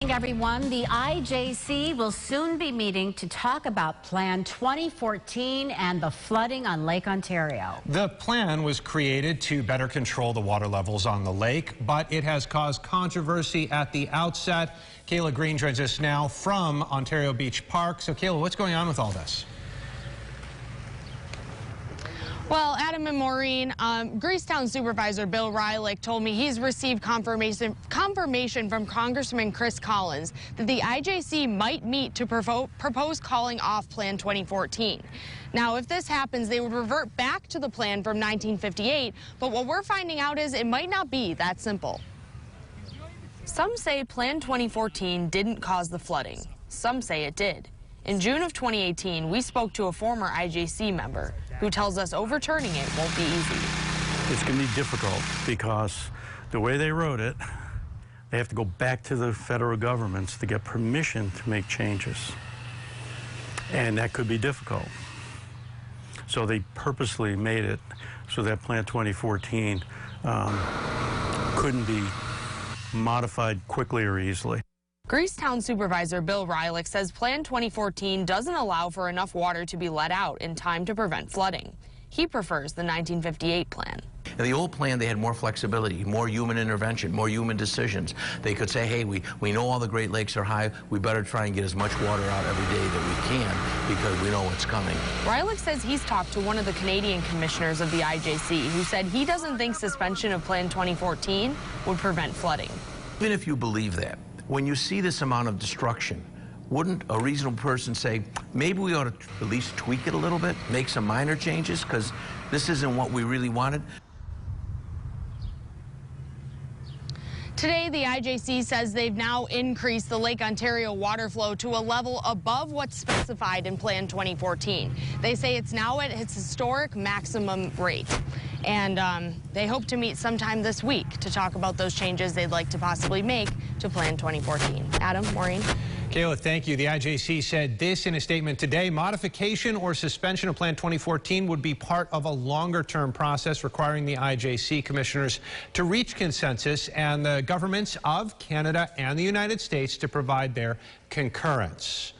Everyone, the IJC will soon be meeting to talk about Plan 2014 and the flooding on Lake Ontario. The plan was created to better control the water levels on the lake, but it has caused controversy at the outset. Kayla Green joins us now from Ontario Beach Park. So, Kayla, what's going on with all this? Well, Adam and Maureen, Greecetown Supervisor Bill Rylick told me he's received confirmation from Congressman Chris Collins that the IJC might meet to propose calling off Plan 2014. Now, if this happens, they would revert back to the plan from 1958, but what we're finding out is it might not be that simple. Some say Plan 2014 didn't cause the flooding. Some say it did. In June of 2018, we spoke to a former IJC member who tells us overturning it won't be easy. It's going to be difficult because the way they wrote it, they have to go back to the federal governments to get permission to make changes. And that could be difficult. So they purposely made it so that Plan 2014 couldn't be modified quickly or easily. Greecetown Supervisor Bill Rylick says Plan 2014 doesn't allow for enough water to be let out in time to prevent flooding. He prefers the 1958 plan. In the old plan, they had more flexibility, more human intervention, more human decisions. They could say, hey, we know all the Great Lakes are high. We better try and get as much water out every day that we can because we know what's coming. Rylick says he's talked to one of the Canadian commissioners of the IJC who said he doesn't think suspension of Plan 2014 would prevent flooding. Even if you believe that, when you see this amount of destruction, wouldn't a reasonable person say, maybe we ought to at least tweak it a little bit, make some minor changes, because this isn't what we really wanted? Today, the IJC says they've now increased the Lake Ontario water flow to a level above what's specified in Plan 2014. They say it's now at its historic maximum rate. And they hope to meet sometime this week to talk about those changes they'd like to possibly make to Plan 2014. Adam, Maureen. Kayla, thank you. The IJC said this in a statement today. Modification or suspension of Plan 2014 would be part of a longer-term process requiring the IJC commissioners to reach consensus and the governments of Canada and the United States to provide their concurrence.